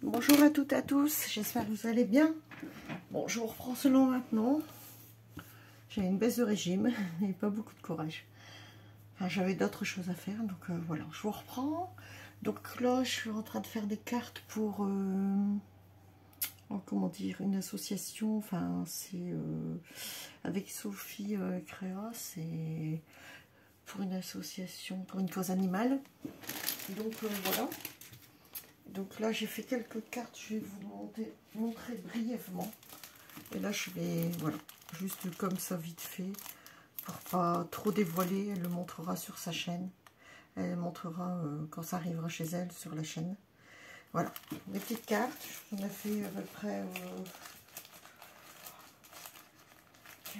Bonjour à toutes et à tous, j'espère que vous allez bien. Bon, je vous reprends seulement maintenant. J'ai une baisse de régime et pas beaucoup de courage. Enfin, j'avais d'autres choses à faire, donc voilà, je vous reprends. Donc là, je suis en train de faire des cartes pour, comment dire, une association. Enfin, c'est avec Sophie Créa, c'est pour une association, pour une cause animale. Donc voilà. Donc là, j'ai fait quelques cartes, je vais vous montrer brièvement. Et là, je vais, voilà, juste comme ça, vite fait, pour pas trop dévoiler. Elle le montrera sur sa chaîne. Elle montrera quand ça arrivera chez elle sur la chaîne. Voilà, des petites cartes. On a fait à peu près 4,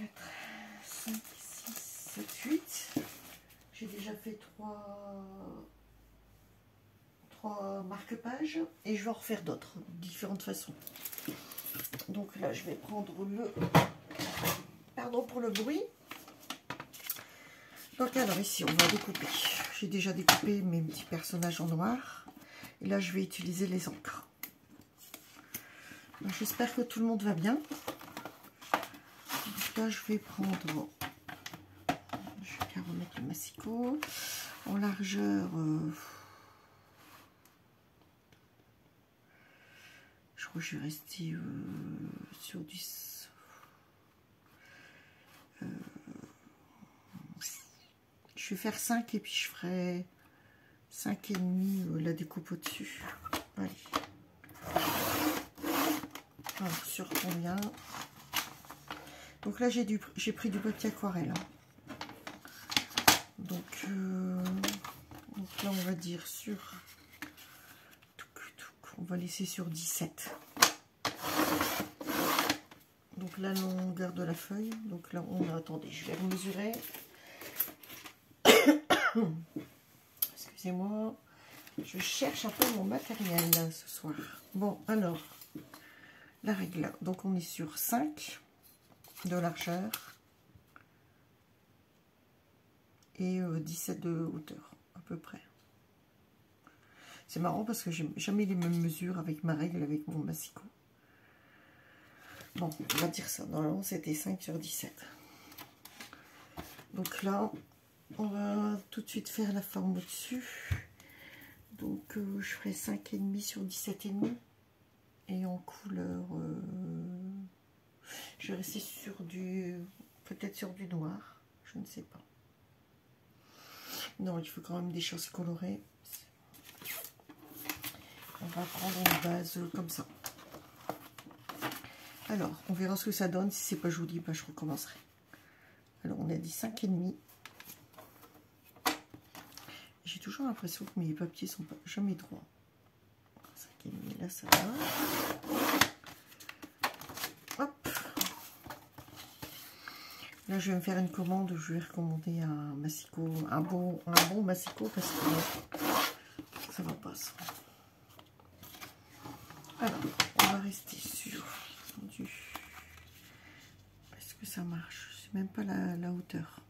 5, 6, 7, 8. J'ai déjà fait 3 marque-pages et je vais en refaire d'autres, différentes façons. Donc là, je vais prendre le... Pardon pour le bruit. Donc alors ici, on va découper. J'ai déjà découpé mes petits personnages en noir. Et là, je vais utiliser les encres. J'espère que tout le monde va bien. Donc là, je vais prendre... Je vais bien remettre le massicot. En largeur... je crois que je vais rester sur 10. Je vais faire 5 et puis je ferai 5,5 la découpe au-dessus. Allez. Alors, sur combien? Donc là, j'ai pris du papier aquarelle. Donc là, on va dire sur... On va laisser sur 17. Donc la longueur de la feuille. Donc là, on a... Attendez, je vais mesurer. Excusez-moi. Je cherche un peu mon matériel là, ce soir. Bon, alors, la règle. Donc on est sur 5 de largeur et 17 de hauteur, à peu près. C'est marrant parce que j'ai jamais les mêmes mesures avec ma règle, avec mon massicot. Bon, on va dire ça. Normalement, c'était 5 sur 17. Donc là, on va tout de suite faire la forme au-dessus. Donc, je ferai 5,5 sur 17,5. Et en couleur, je vais rester sur du... Peut-être sur du noir. Je ne sais pas. Non, il faut quand même des choses colorées. On va prendre une base comme ça. Alors, on verra ce que ça donne. Si c'est pas joli, bah, je recommencerai. Alors, on a dit 5,5. J'ai toujours l'impression que mes papiers sont pas jamais droits. 5,5, là, ça va. Hop. Là, je vais me faire une commande. Je vais recommander un massicot, un bon massicot parce que ça va pas ça. Alors, on va rester sur du... Est-ce que ça marche? C'est même pas la hauteur.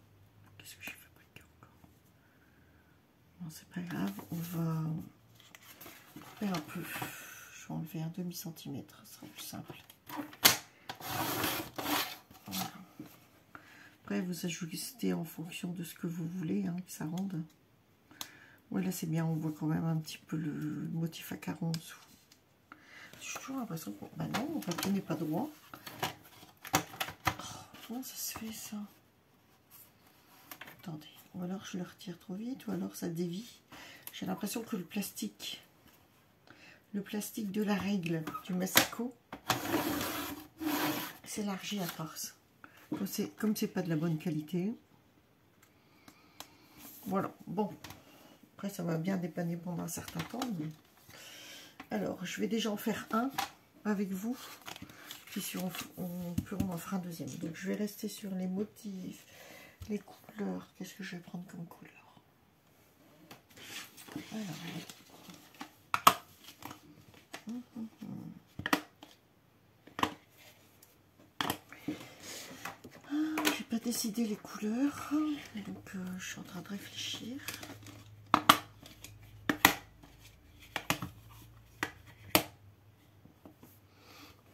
Qu'est-ce que j'ai fabriqué encore? Non, c'est pas grave. On va faire un peu. Je vais enlever un demi-centimètre. Ce sera plus simple. Voilà. Après, vous ajustez en fonction de ce que vous voulez, hein, que ça rende. Ouais, là, c'est bien. On voit quand même un petit peu le motif à carreaux en dessous. J'ai toujours l'impression que... Bah non, mon papier n'est pas droit. Oh, comment ça se fait, ça? Attendez. Ou alors je le retire trop vite, ou alors ça dévie. J'ai l'impression que le plastique de la règle du massicot s'élargit à force. Comme c'est pas de la bonne qualité. Voilà. Bon. Après, ça va bien dépanner pendant un certain temps. Mais... Alors, je vais déjà en faire un avec vous. Puis si on en fera un deuxième. Donc, je vais rester sur les motifs, les couleurs. Qu'est-ce que je vais prendre comme couleur? Alors, j'ai pas décidé les couleurs. Donc, je suis en train de réfléchir.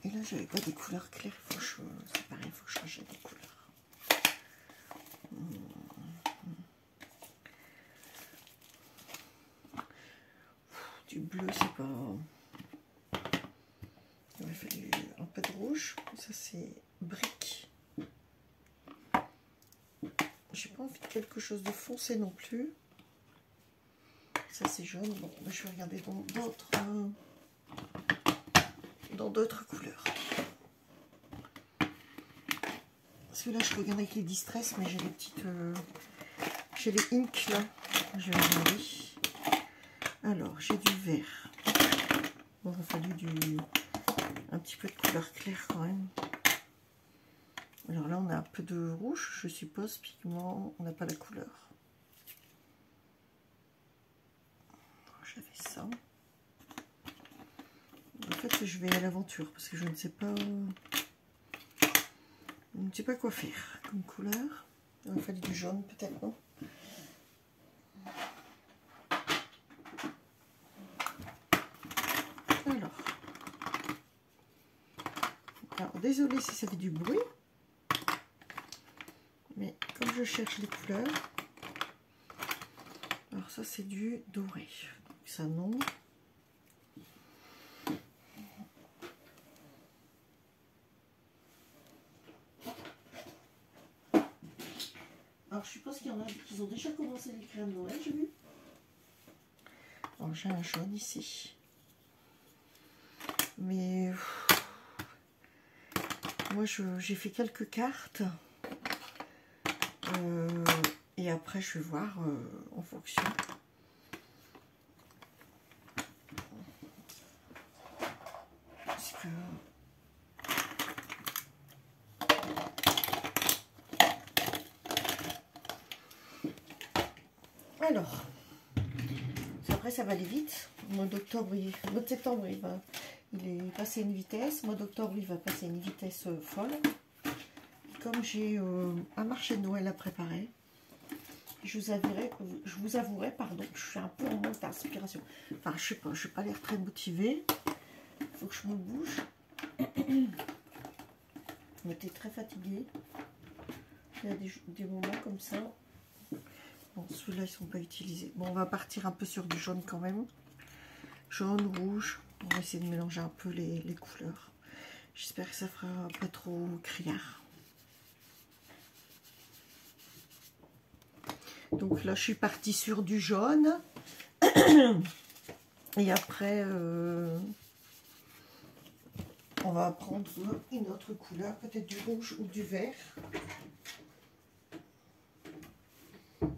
Et là, j'avais pas des couleurs claires. C'est pareil, il faut que je change des couleurs. Du bleu, c'est pas... Il aurait fallu un peu de rouge. Ça, c'est brique. J'ai pas envie de quelque chose de foncé non plus. Ça, c'est jaune. Bon, je vais regarder dans d'autres couleurs. Parce que là, je regarde avec les distress, mais j'ai les petites... j'ai les inks, là. Je vais regarder. Alors, j'ai du vert. Bon, il a fallu un petit peu de couleur claire quand même. Alors là, on a un peu de rouge, je suppose, pigment, on n'a pas la couleur. J'avais ça. En fait, je vais à l'aventure parce que je ne sais pas... Je ne sais pas quoi faire comme couleur. Il aurait fallu du jaune, peut-être, non? Alors, désolée si ça fait du bruit. Mais comme je cherche les couleurs... Alors ça, c'est du doré. Donc ça, non. Alors, je suppose qu'il y en a qui ont déjà commencé les crèmes Noël, j'ai vu. Alors, j'ai un jaune ici. Mais moi, j'ai fait quelques cartes. Et après, je vais voir en fonction. Parce que... Alors, après, ça va aller vite. Le mois d'octobre, le mois de septembre, il est passé une vitesse. Le mois d'octobre, il va passer une vitesse folle. Comme j'ai un marché de Noël à préparer, je vous avouerai, pardon, je suis un peu en manque d'inspiration. Enfin, je sais pas, je n'ai pas l'air très motivée. Il faut que je me bouge. J'étais très fatiguée. Il y a des moments comme ça. Bon, ceux-là, ils ne sont pas utilisés. Bon, on va partir un peu sur du jaune quand même. Jaune, rouge. On va essayer de mélanger un peu les couleurs. J'espère que ça fera pas trop criard. Donc là, je suis partie sur du jaune. Et après, on va prendre une autre couleur, peut-être du rouge ou du vert. Donc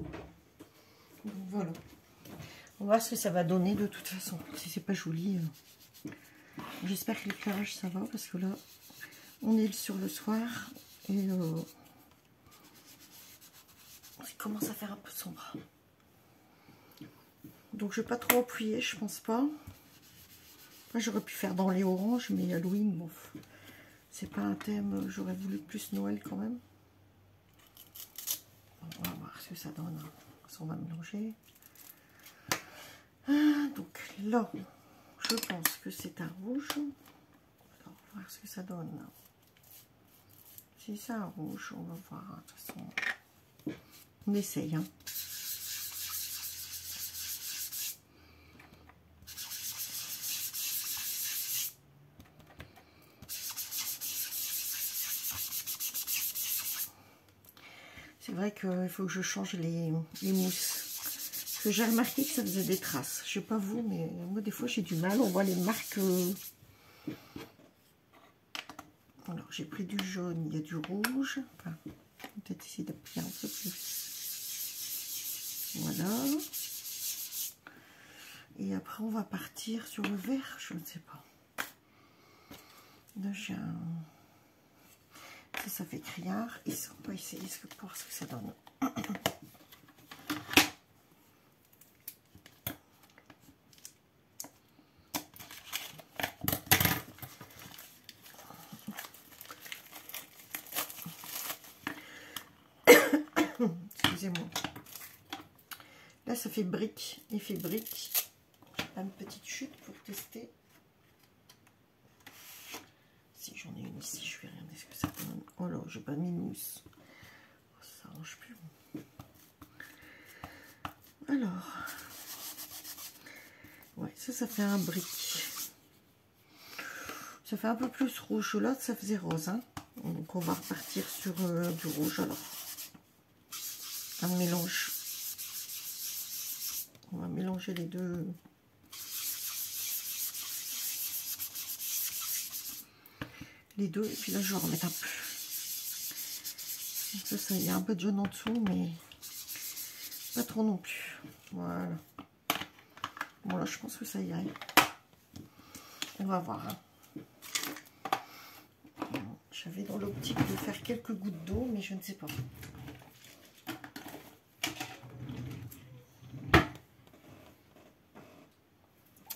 voilà. On va voir ce que ça va donner de toute façon. Si c'est pas joli. J'espère que l'éclairage, ça va. Parce que là, on est sur le soir. Et il commence à faire un peu sombre. Donc je vais pas trop appuyer, je pense pas. J'aurais pu faire dans les oranges, mais Halloween, bon, c'est pas un thème, j'aurais voulu plus Noël quand même. On va voir ce que ça donne. On va mélanger. Donc là, je pense que c'est un rouge. Alors, on va voir ce que ça donne. Si c'est un rouge, on va voir. De toute façon, on essaye. Hein. C'est vrai qu'il faut que je change les mousses. Parce que j'ai remarqué que ça faisait des traces. Je sais pas vous, mais moi des fois j'ai du mal. On voit les marques. Alors j'ai pris du jaune, il y a du rouge. Enfin, peut-être essayer d'appuyer un peu plus. Voilà. Et après on va partir sur le vert, je ne sais pas. Là j'ai un... Ça fait criard. Et ça, on va essayer de voir ce que ça donne. Excusez-moi. Là, ça fait brique. Il fait brique. Une petite chute pour tester ici, je vais regarder ce que ça donne. Oh là, j'ai pas mis de mousse. Oh, ça arrange plus. Alors, ouais, ça fait un brick. Ça fait un peu plus rouge. Là, ça faisait rose. Hein. Donc, on va repartir sur du rouge alors. Un mélange. On va mélanger les deux. Et puis là, je vais en remettre un peu. Ça, il y a un peu de jaune en dessous, mais pas trop non plus. Voilà. Bon, là, je pense que ça irait. On va voir. Hein. J'avais dans l'optique de faire quelques gouttes d'eau, mais je ne sais pas.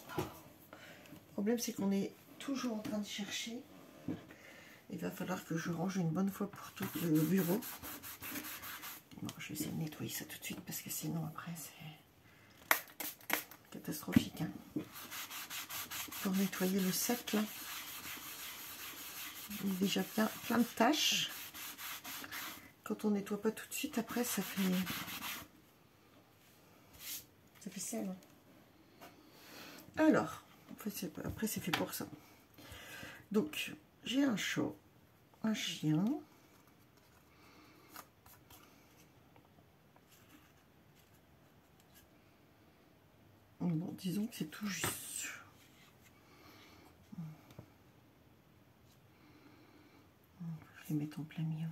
Le problème, c'est qu'on est toujours en train de chercher. Il va falloir que je range une bonne fois pour tout le bureau. Bon, je vais essayer de nettoyer ça tout de suite parce que sinon après c'est catastrophique. Hein. Pour nettoyer le sac là, il y a déjà plein de taches. Quand on nettoie pas tout de suite, après ça fait sale. Alors, après c'est fait pour ça. Donc j'ai un chat, un chien. Bon, disons que c'est tout juste. Je vais mettre en plein milieu.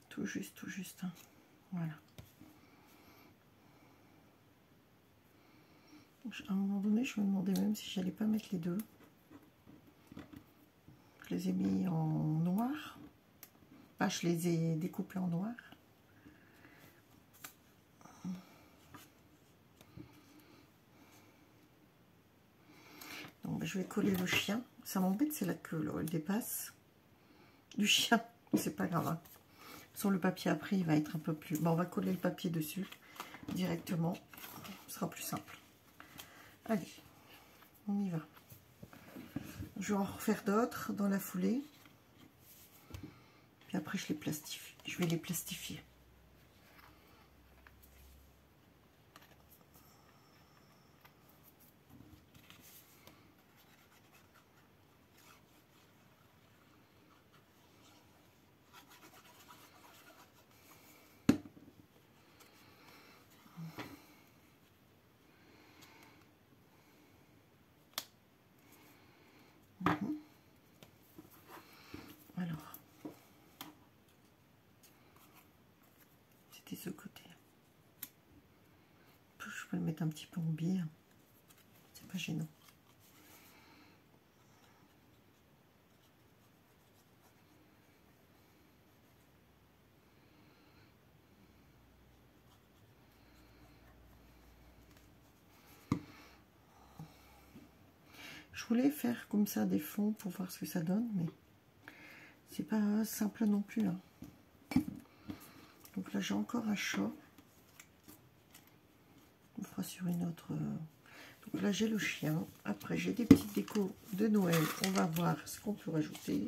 Tout juste. Hein. Voilà. À un moment donné, je me demandais même si j'allais pas mettre les deux. Je les ai mis en noir. Enfin, je les ai découpés en noir. Donc, je vais coller le chien. Ça m'embête, c'est la queue, là, elle dépasse. Du chien, c'est pas grave. Hein. Sur le papier, après, il va être un peu plus... Bon, on va coller le papier dessus directement. Ce sera plus simple. Allez, on y va. Je vais en refaire d'autres dans la foulée. Puis après, je vais les plastifier. Alors, c'était ce côté. Je peux le mettre un petit peu en biais. C'est pas gênant. Je voulais faire comme ça des fonds pour voir ce que ça donne, mais c'est pas simple non plus. Hein. Donc là, j'ai encore un chat. On fera sur une autre. Donc là, j'ai le chien. Après, j'ai des petites décos de Noël. On va voir ce qu'on peut rajouter.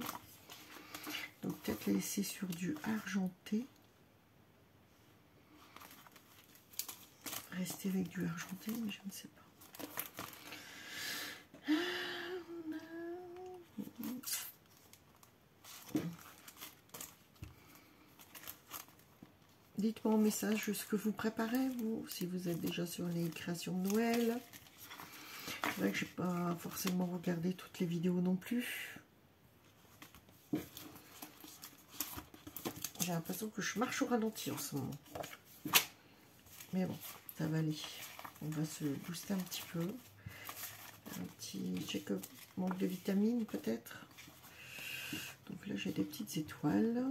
Donc peut-être les laisser sur du argenté. Rester avec du argenté, mais je ne sais pas. Dites-moi en message ce que vous préparez, vous, si vous êtes déjà sur les créations de Noël. C'est vrai que je n'ai pas forcément regardé toutes les vidéos non plus. J'ai l'impression que je marche au ralenti en ce moment. Mais bon, ça va aller. On va se booster un petit peu. Un petit check-up, manque de vitamines peut-être. Donc là, j'ai des petites étoiles.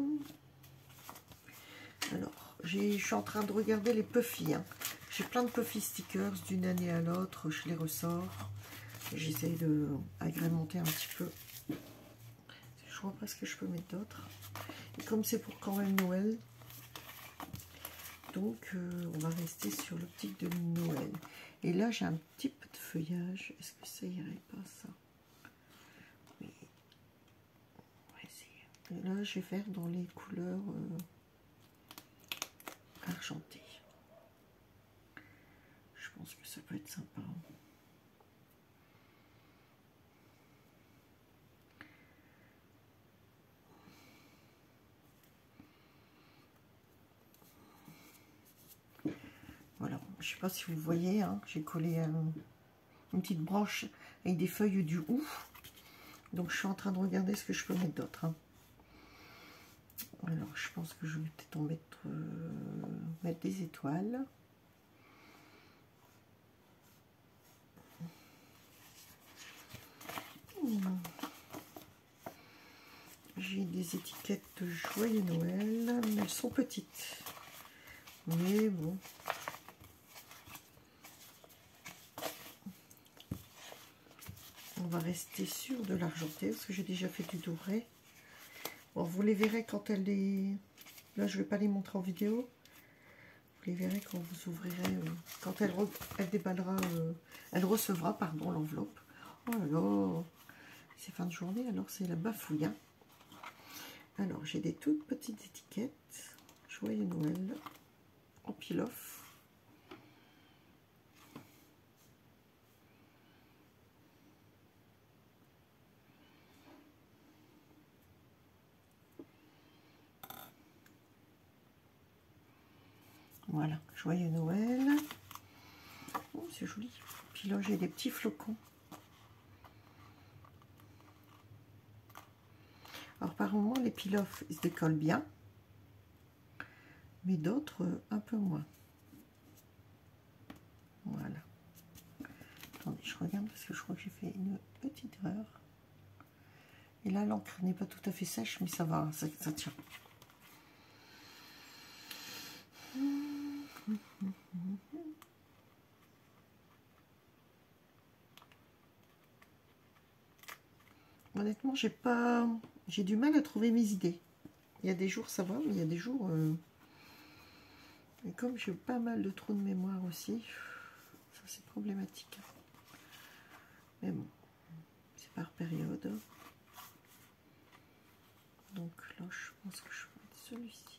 Alors, je suis en train de regarder les Puffy. Hein. J'ai plein de Puffy stickers d'une année à l'autre. Je les ressors. J'essaie de agrémenter un petit peu. Je vois pas ce que je peux mettre d'autre. Et comme c'est pour quand même Noël, donc on va rester sur l'optique de Noël. Et là, j'ai un petit peu de feuillage. Est-ce que ça irait pas, ça? Oui. On va essayer. Et là, je vais faire dans les couleurs argentées. Je pense que ça peut être sympa. Voilà, je sais pas si vous voyez, hein, j'ai collé une petite branche avec des feuilles du hou. Donc je suis en train de regarder ce que je peux mettre d'autre. Hein. Alors je pense que je vais peut-être en mettre des étoiles. J'ai des étiquettes de Joyeux Noël, mais elles sont petites. Mais bon. On va rester sur de l'argenté parce que j'ai déjà fait du doré. Bon, vous les verrez quand elle est... Là, je ne vais pas les montrer en vidéo. Vous les verrez quand vous ouvrirez... quand elle déballera... elle recevra, pardon, l'enveloppe. Oh là là, c'est fin de journée, alors c'est la bafouille. Hein. Alors, j'ai des toutes petites étiquettes. Joyeux Noël. En peel-off. Voilà, Joyeux Noël. Oh, c'est joli. Puis là, j'ai des petits flocons. Alors, par moment, les peel-off, ils se décollent bien. Mais d'autres, un peu moins. Voilà. Attendez, je regarde parce que je crois que j'ai fait une petite erreur. Et là, l'encre n'est pas tout à fait sèche, mais ça va, ça tient. Honnêtement, j'ai du mal à trouver mes idées. Il y a des jours ça va, mais il y a des jours et comme j'ai pas mal de trous de mémoire aussi, ça c'est problématique. Mais bon, c'est par période. Donc là, je pense que je vais mettre celui-ci.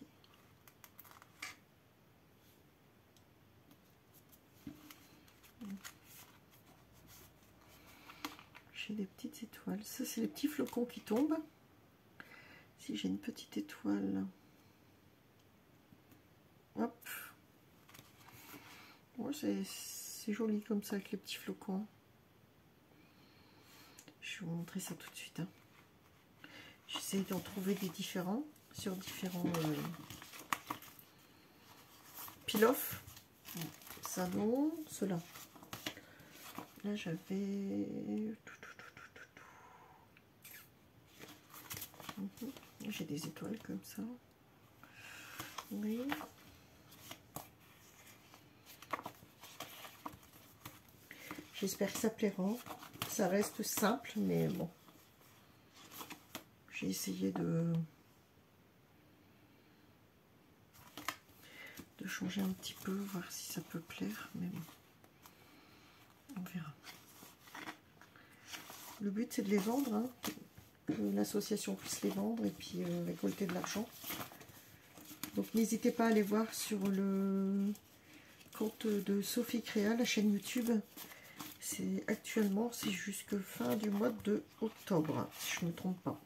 J'ai des petites étoiles. Ça, c'est les petits flocons qui tombent. Si j'ai une petite étoile, hop. Ouais, c'est joli comme ça avec les petits flocons. Je vais vous montrer ça tout de suite. Hein. J'essaie d'en trouver des différents sur différents peel-off. Ça non, ceux-là. Là, j'avais... J'ai des étoiles comme ça. Oui. J'espère que ça plaira. Ça reste simple, mais bon. J'ai essayé de changer un petit peu, voir si ça peut plaire, mais bon. On verra. Le but, c'est de les vendre, hein, que l'association puisse les vendre et puis récolter de l'argent. Donc, n'hésitez pas à aller voir sur le compte de Sophie Créa, la chaîne YouTube. C'est actuellement, c'est jusque fin du mois de octobre, si je ne me trompe pas.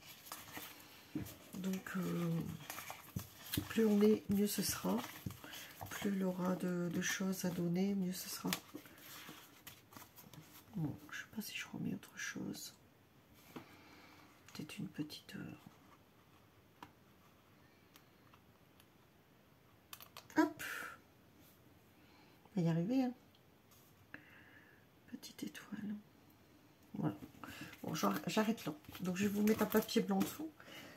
Donc, plus on est, mieux ce sera. Plus il aura de choses à donner, mieux ce sera. Bon, je ne sais pas si je remets autre chose. Peut-être une petite... Hop! On va y arriver, hein. Petite étoile. Voilà. Bon, j'arrête là. Donc, je vais vous mettre un papier blanc dessous.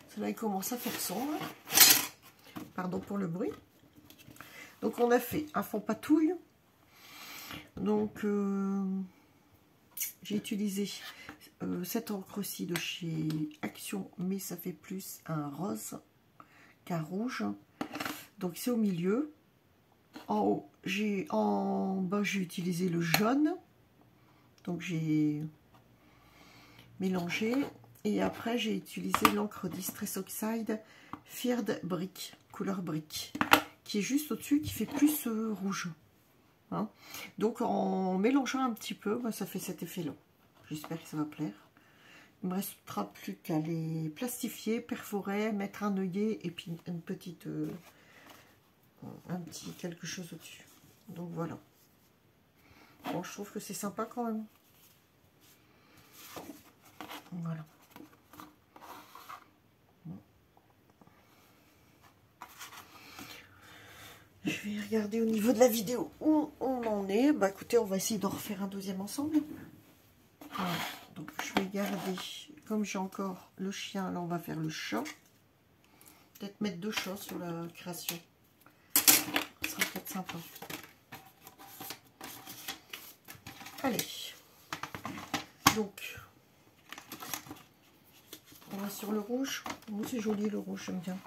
Ça là, il commence à faire sombre. Pardon pour le bruit. Donc, on a fait un fond patouille. Donc, j'ai utilisé cette encre-ci de chez Action, mais ça fait plus un rose qu'un rouge. Donc, c'est au milieu. En haut, en bas, j'ai utilisé le jaune. Donc j'ai mélangé. Et après, j'ai utilisé l'encre Distress Oxide Feared Brick, couleur brique, qui est juste au-dessus, qui fait plus rouge. Hein. Donc en mélangeant un petit peu, bah, ça fait cet effet-là. J'espère que ça va plaire. Il ne me restera plus qu'à les plastifier, perforer, mettre un œillet et puis une petite, un petit quelque chose au-dessus. Donc voilà. Bon, je trouve que c'est sympa quand même. Voilà. Bon. Je vais regarder au niveau de la vidéo où on en est. Bah écoutez, on va essayer d'en refaire un deuxième ensemble. Voilà. Donc je vais garder, comme j'ai encore le chien, là on va faire le chat. Peut-être mettre 2 chats sur la création. Ce sera peut-être sympa. Allez. Donc, on va sur le rouge. Oh, c'est joli le rouge, j'aime bien.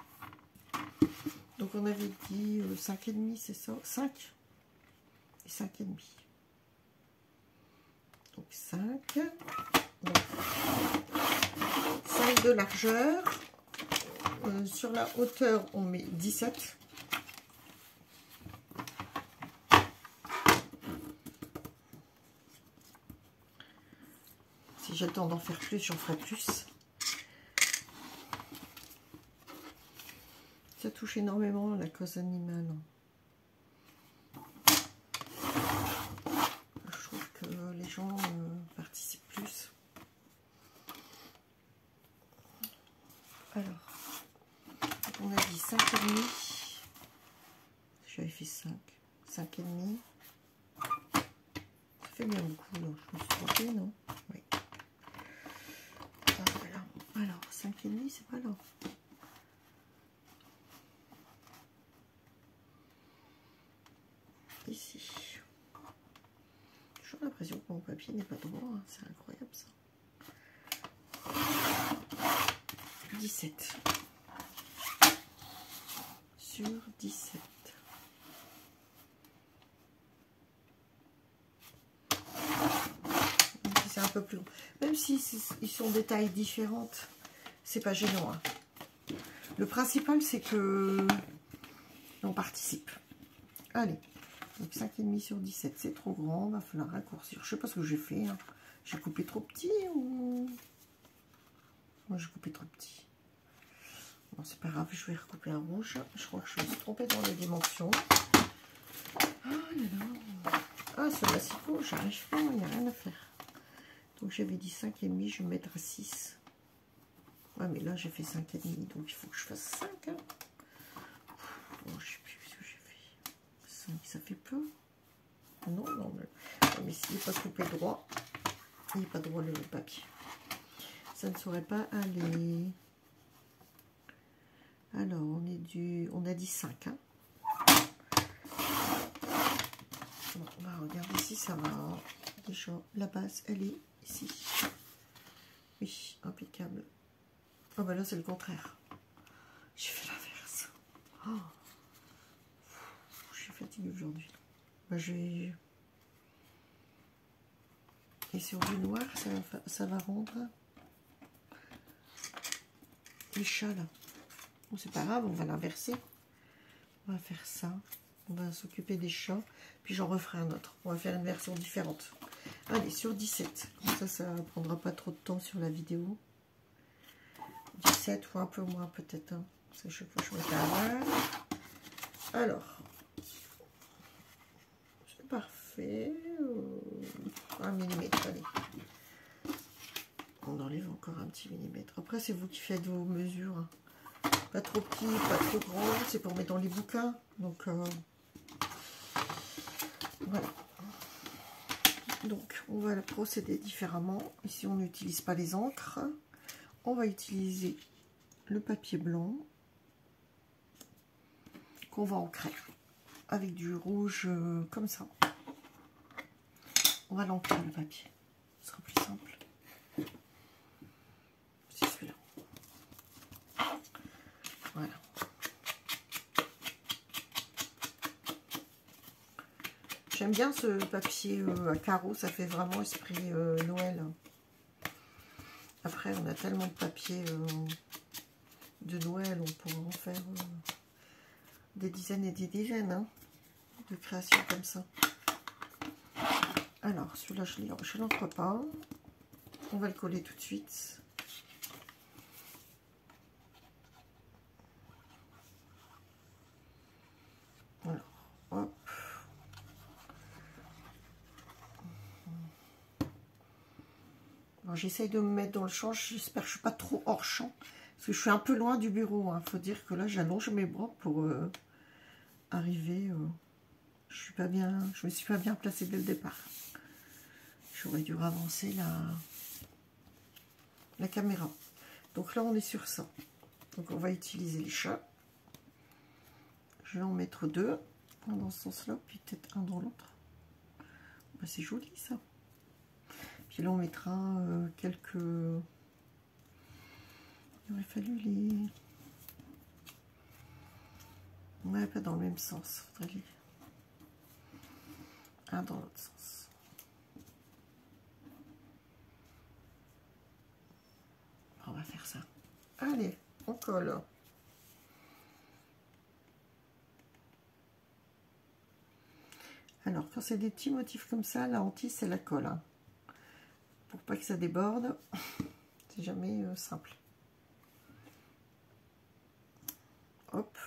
Donc on avait dit 5,5, c'est ça? 5 et 5,5. Donc 5. Donc, 5 de largeur. Sur la hauteur, on met 17. Si j'ai le temps d'en faire plus, j'en ferai plus. Ça touche énormément la cause animale. Je trouve que les gens participent plus. Alors, on a dit 5,5. J'avais fait 5. 5,5. Ça fait bien beaucoup, là. Je me suis trompée, non? Oui. Voilà. Alors, 5,5, c'est pas là. Ici. J'ai l'impression que mon papier n'est pas droit. Hein. C'est incroyable, ça. 17. Sur 17. C'est un peu plus long. Même si ils sont des tailles différentes, c'est pas gênant. Hein. Le principal, c'est que on participe. Allez. Donc 5,5 sur 17, c'est trop grand, va falloir raccourcir. Je sais pas ce que j'ai fait. Hein. J'ai coupé trop petit ou... Moi j'ai coupé trop petit. Bon, c'est pas grave, je vais recouper un rouge. Je crois que je me suis trompée dans les dimensions. Ah là là. Ah, ce massifo, j'arrive pas, il n'y a rien à faire. Donc j'avais dit 5,5, je vais mettre à 6. Ouais, mais là j'ai fait 5,5, donc il faut que je fasse 5. Hein. Bon, je sais plus ce que j'ai fait. 5, ça fait peu. Non, non, mais s'il n'est pas coupé droit, il n'est pas droit le papier. Ça ne saurait pas aller. Alors, on a dit 5. Hein. Bon, on va regarder si ça va. Déjà, la base, elle est ici. Oui, impeccable. Ah bah là, c'est le contraire. J'ai fait l'inverse. Oh. Je suis fatiguée aujourd'hui. Bah, et sur du noir, ça va rendre les chats là. Bon, c'est pas grave, on va l'inverser. On va faire ça. On va s'occuper des chats. Puis j'en referai un autre. On va faire une version différente. Allez, sur 17. Comme ça ne prendra pas trop de temps sur la vidéo. 17 ou un peu moins peut-être. Hein, parce que chaque fois je mets à alors. C'est parfait. 1 millimètre, allez. On enlève encore un petit millimètre. Après, c'est vous qui faites vos mesures. Hein. Pas trop petit, pas trop grand. C'est pour mettre dans les bouquins. Donc, voilà. Donc, on va procéder différemment. Ici, on n'utilise pas les encres. On va utiliser le papier blanc qu'on va ancrer avec du rouge comme ça. On va l'ancrer le papier. Ce sera plus simple. C'est celui-là. Voilà. J'aime bien ce papier à carreaux, ça fait vraiment esprit Noël. Après, on a tellement de papier de Noël, on pourrait en faire des dizaines et des dizaines hein, de créations comme ça. Alors, celui-là, je ne l'entre pas. On va le coller tout de suite. Alors, hop. J'essaye de me mettre dans le champ. J'espère que je ne suis pas trop hors champ. Parce que je suis un peu loin du bureau. Il faut dire que là, j'allonge mes bras pour arriver. Je suis pas bien. Je me suis pas bien placée dès le départ. J'aurais dû avancer la caméra. Donc là, on est sur ça. Donc on va utiliser les chats. Je vais en mettre deux. Un dans ce sens-là, puis peut-être un dans l'autre. Ben, c'est joli ça. Puis là, on mettra quelques... Il aurait fallu les... Ouais, pas dans le même sens. Faudrait les... Un dans l'autre sens. On va faire ça. Allez, on colle. Alors, quand c'est des petits motifs comme ça, la hantise, c'est la colle. Hein. Pour pas que ça déborde, c'est jamais simple. Hop.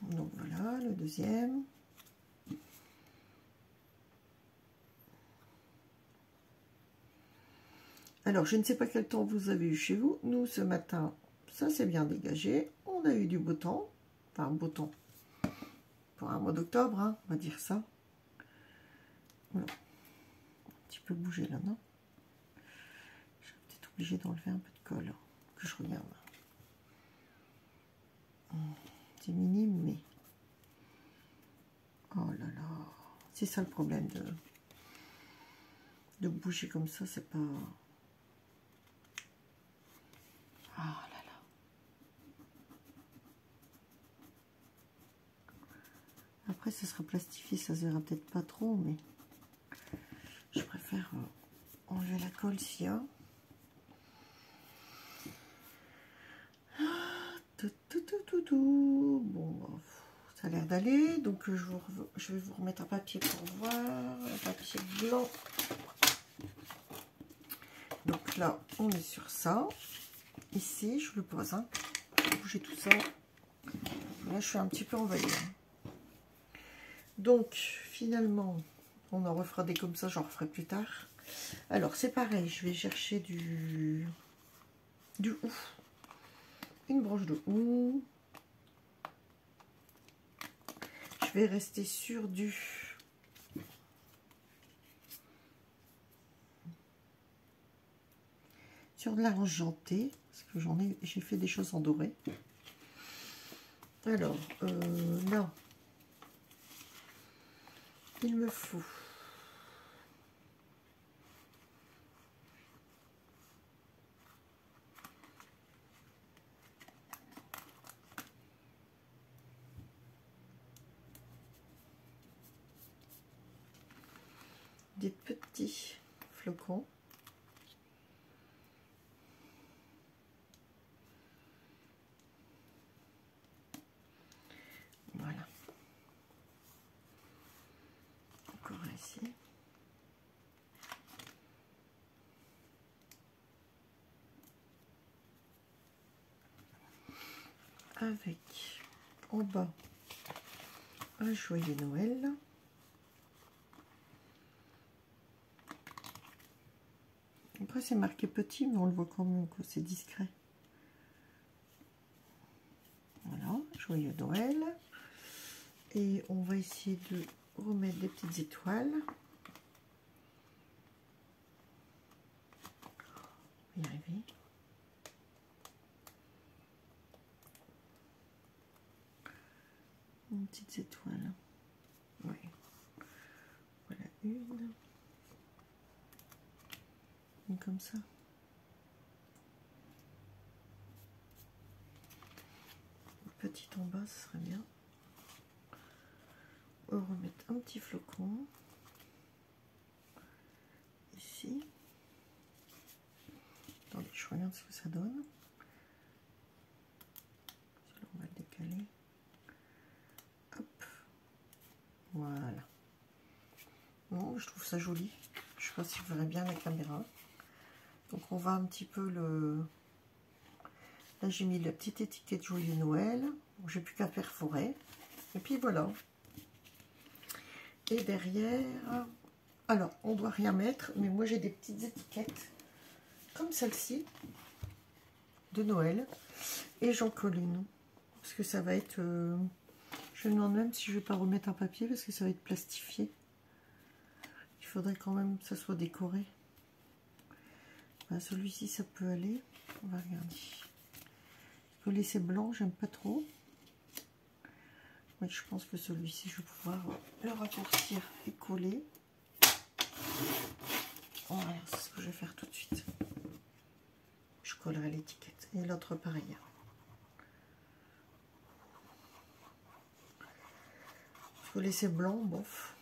Donc voilà, le deuxième. Alors, je ne sais pas quel temps vous avez eu chez vous. Nous, ce matin, ça s'est bien dégagé. On a eu du beau temps. Enfin, beau temps. Pour un mois d'octobre, hein, on va dire ça. Voilà. Un petit peu bougé là, non? Je suis peut-être obligée d'enlever un peu de colle. Que je regarde. C'est minime, mais... Oh là là. C'est ça le problème de bouger comme ça, c'est pas... Ah là là. Après, ça sera plastifié, ça se verra peut-être pas trop, mais je préfère enlever la colle s'il y a. Bon, ça a l'air d'aller. Donc, je vais vous remettre un papier pour voir. Un papier blanc. Donc là, on est sur ça. Ici, je le pose. Hein. Je vais bouger tout ça. Là, je suis un petit peu envahie. Donc, finalement, on en refera des comme ça. J'en referai plus tard. Alors, c'est pareil. Je vais chercher du hou. Une branche de hou. Je vais rester sur sur de l'argenté, parce que j'ai fait des choses en doré. Alors, là, il me faut des petits flocons. Voilà. Encore ici. Avec en bas un joyeux Noël. Après c'est marqué petit, mais on le voit quand même que c'est discret. Voilà, joyeux Noël. Et on va essayer de remettre des petites étoiles. On va y arriver. Une petite étoile. Oui. Voilà une. Une comme ça. Une petite en bas, ce serait bien. remettre un petit flocon ici. Attendez, je regarde ce que ça donne. Celui-là, on va le décaler. Hop. Voilà. Bon, je trouve ça joli. Je sais pas si vous verrez bien la caméra. Donc on va un petit peu le... Là j'ai mis la petite étiquette Joyeux Noël. J'ai plus qu'à perforer. Et puis voilà. Et derrière... Alors, on doit rien mettre, mais moi j'ai des petites étiquettes comme celle-ci de Noël. Et j'en colle une. Parce que ça va être... Je me demande même si je vais pas remettre un papier parce que ça va être plastifié. Il faudrait quand même que ça soit décoré. Ben, celui-ci, ça peut aller. On va regarder. Je peux laisser blanc, j'aime pas trop. Oui, je pense que celui-ci, je vais pouvoir le raccourcir et coller. Voilà, c'est ce que je vais faire tout de suite. Je collerai l'étiquette. Et l'autre, pareil. Il faut laisser blanc, bof.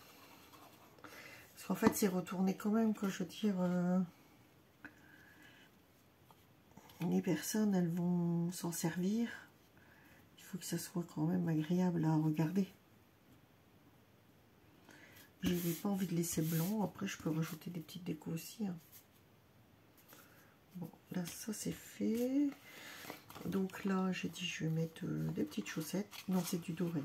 Parce qu'en fait, c'est retourné quand même, quoi. Je veux dire, les personnes, elles vont s'en servir. Il faut que ça soit quand même agréable à regarder. Je n'ai pas envie de laisser blanc. Après, je peux rajouter des petites décos aussi. Hein. Bon, là, ça, c'est fait. Donc là, j'ai dit, je vais mettre des petites chaussettes. Non, c'est du doré.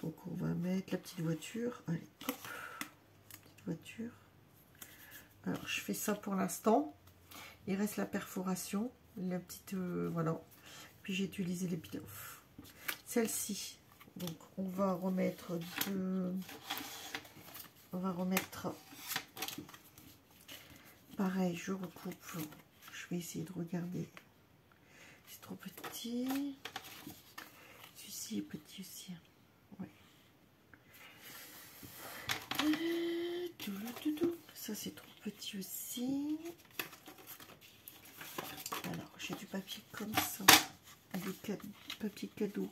Donc, on va mettre la petite voiture. Allez, hop. Petite voiture. Alors, je fais ça pour l'instant. Il reste la perforation. La petite... voilà. Puis, j'ai utilisé les pilotes. Celle-ci. Donc, on va remettre deux... On va remettre... Pareil, je recoupe. Je vais essayer de regarder. C'est trop petit. Celui-ci est petit aussi. Ouais. Ça, c'est trop petit aussi. Alors, j'ai du papier comme ça. Du papier cadeau.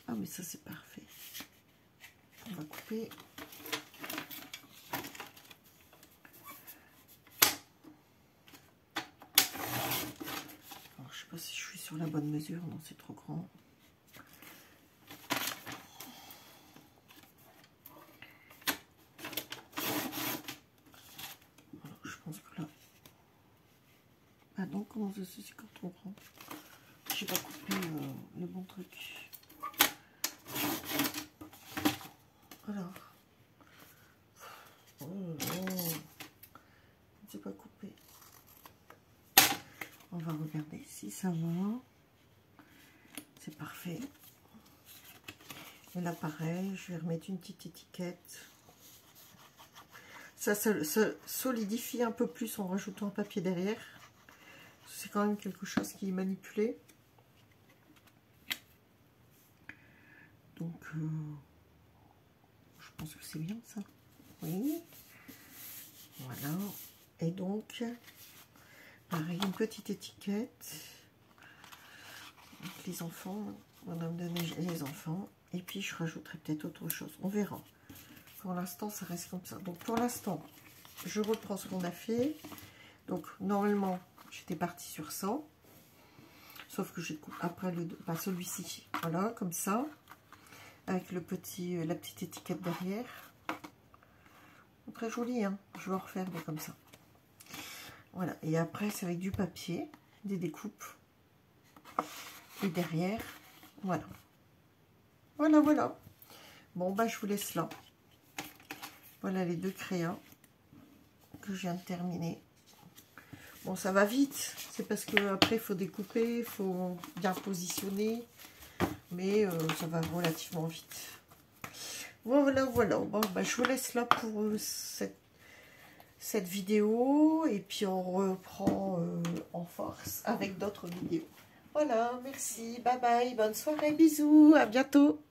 Ah, mais ça, c'est parfait. On va couper. Alors, je sais pas si je suis sur la bonne mesure. Non, c'est trop grand. Alors, je pense que là... Ah non, comment ça se fait, c'est quand on prend? J'ai pas coupé le bon truc. Alors, je n'ai pas coupé. On va regarder si ça va. C'est parfait. Et là, pareil, je vais remettre une petite étiquette. Ça solidifie un peu plus en rajoutant un papier derrière. C'est quand même quelque chose qui est manipulé. Donc, je pense que c'est bien ça. Oui. Voilà. Et donc, pareil, une petite étiquette. Donc, les enfants, on va me donner les enfants. Et puis, je rajouterai peut-être autre chose. On verra. Pour l'instant, ça reste comme ça. Donc, pour l'instant, je reprends ce qu'on a fait. Donc, normalement, j'étais partie sur ça. Sauf que j'ai coupé après celui-ci. Voilà, comme ça. Avec la petite étiquette derrière. Très joli, hein. Je vais en refaire des comme ça. Voilà. Et après, c'est avec du papier, des découpes. Et derrière, voilà. Voilà, voilà. Bon, bah, je vous laisse là. Voilà les deux crayons que je viens de terminer. Bon, ça va vite. C'est parce que après, il faut découper, il faut bien positionner. Mais ça va relativement vite. Voilà, voilà. Bon, bah, je vous laisse là pour cette vidéo. Et puis, on reprend en force avec d'autres vidéos. Voilà, merci. Bye bye. Bonne soirée. Bisous. À bientôt.